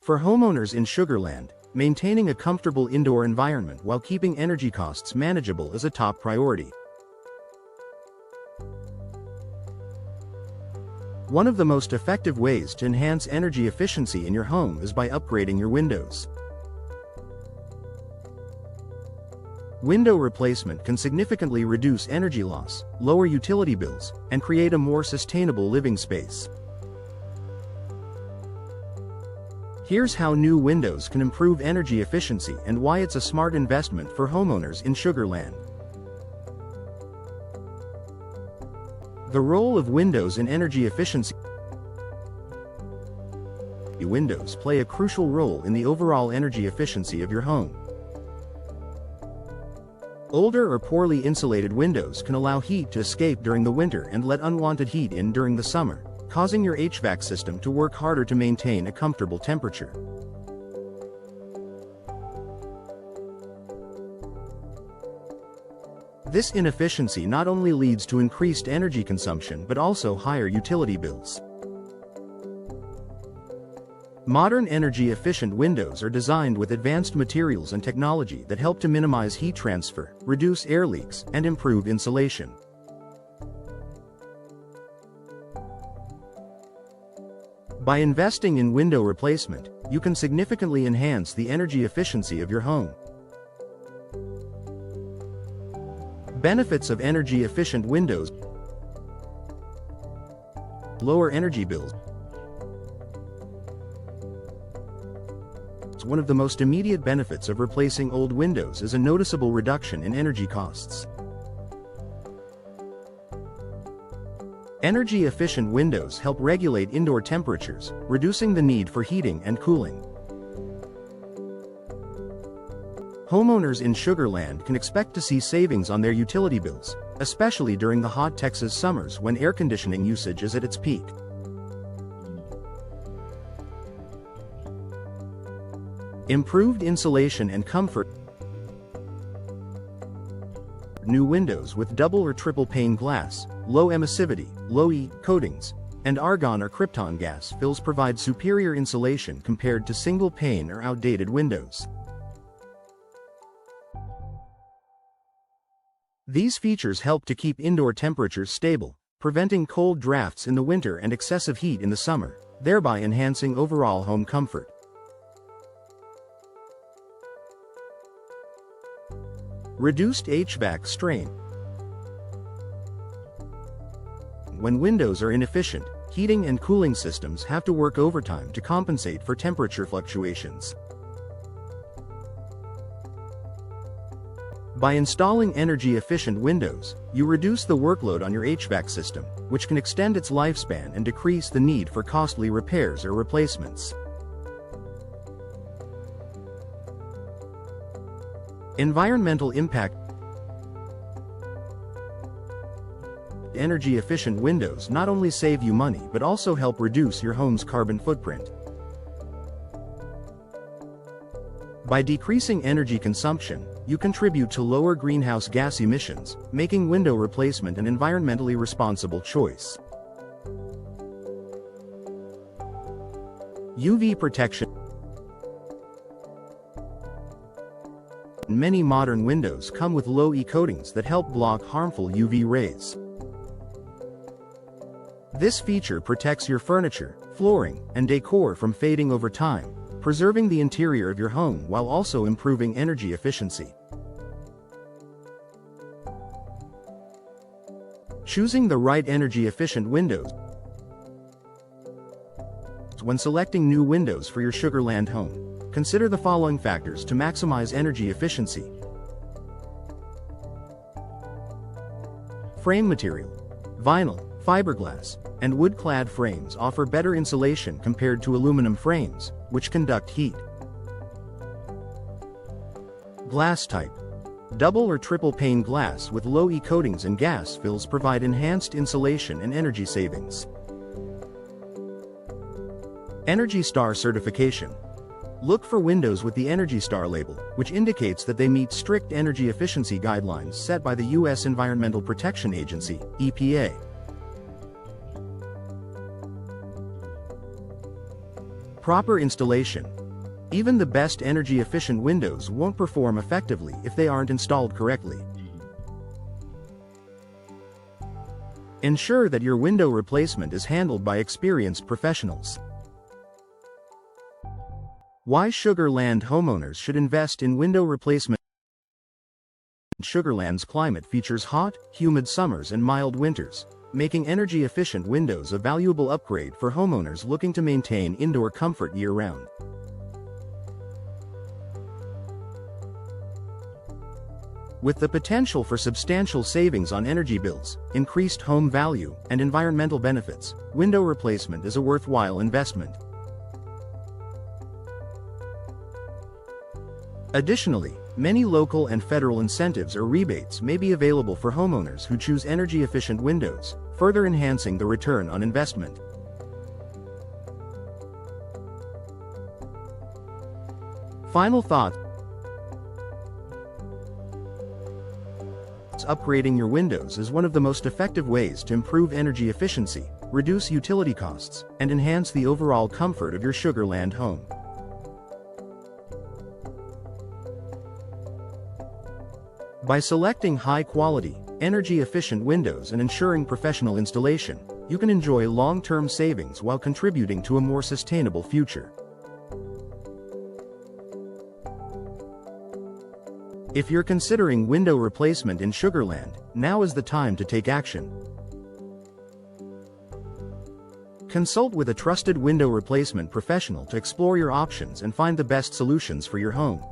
For homeowners in Sugarland, maintaining a comfortable indoor environment while keeping energy costs manageable is a top priority. One of the most effective ways to enhance energy efficiency in your home is by upgrading your windows. Window replacement can significantly reduce energy loss, lower utility bills, and create a more sustainable living space. Here's how new windows can improve energy efficiency and why it's a smart investment for homeowners in Sugarland. The role of windows in energy efficiency. Windows play a crucial role in the overall energy efficiency of your home. Older or poorly insulated windows can allow heat to escape during the winter and let unwanted heat in during the summer, causing your HVAC system to work harder to maintain a comfortable temperature. This inefficiency not only leads to increased energy consumption but also higher utility bills. Modern energy-efficient windows are designed with advanced materials and technology that help to minimize heat transfer, reduce air leaks, and improve insulation. By investing in window replacement, you can significantly enhance the energy efficiency of your home. Benefits of energy-efficient windows: lower energy bills. One of the most immediate benefits of replacing old windows is a noticeable reduction in energy costs. Energy-efficient windows help regulate indoor temperatures, reducing the need for heating and cooling. Homeowners in Sugarland can expect to see savings on their utility bills, especially during the hot Texas summers when air conditioning usage is at its peak. Improved insulation and comfort. New windows with double or triple pane glass, low emissivity, low E coatings, and argon or krypton gas fills provide superior insulation compared to single pane or outdated windows. These features help to keep indoor temperatures stable, preventing cold drafts in the winter and excessive heat in the summer, thereby enhancing overall home comfort. Reduced HVAC strain. When windows are inefficient, heating and cooling systems have to work overtime to compensate for temperature fluctuations. By installing energy-efficient windows, you reduce the workload on your HVAC system, which can extend its lifespan and decrease the need for costly repairs or replacements. Environmental impact. Energy-efficient windows not only save you money but also help reduce your home's carbon footprint. By decreasing energy consumption, you contribute to lower greenhouse gas emissions, making window replacement an environmentally responsible choice. UV protection. Many modern windows come with low E coatings that help block harmful UV rays. This feature protects your furniture, flooring, and decor from fading over time, preserving the interior of your home while also improving energy efficiency. Choosing the right energy-efficient windows. When selecting new windows for your Sugarland home, consider the following factors to maximize energy efficiency. Frame material. Vinyl, fiberglass, and wood-clad frames offer better insulation compared to aluminum frames, which conduct heat. Glass type. Double or triple pane glass with low E coatings and gas fills provide enhanced insulation and energy savings. Energy Star certification. Look for windows with the Energy Star label, which indicates that they meet strict energy efficiency guidelines set by the U.S. Environmental Protection Agency, EPA. Proper installation. Even the best energy-efficient windows won't perform effectively if they aren't installed correctly. Ensure that your window replacement is handled by experienced professionals. Why Sugar Land homeowners should invest in window replacement. Sugar Land's climate features hot, humid summers and mild winters, making energy-efficient windows a valuable upgrade for homeowners looking to maintain indoor comfort year-round. With the potential for substantial savings on energy bills, increased home value, and environmental benefits, window replacement is a worthwhile investment. Additionally, many local and federal incentives or rebates may be available for homeowners who choose energy-efficient windows, further enhancing the return on investment. Final thoughts. Upgrading your windows is one of the most effective ways to improve energy efficiency, reduce utility costs, and enhance the overall comfort of your Sugar Land home. By selecting high-quality, energy-efficient windows and ensuring professional installation, you can enjoy long-term savings while contributing to a more sustainable future. If you're considering window replacement in Sugar Land, now is the time to take action. Consult with a trusted window replacement professional to explore your options and find the best solutions for your home.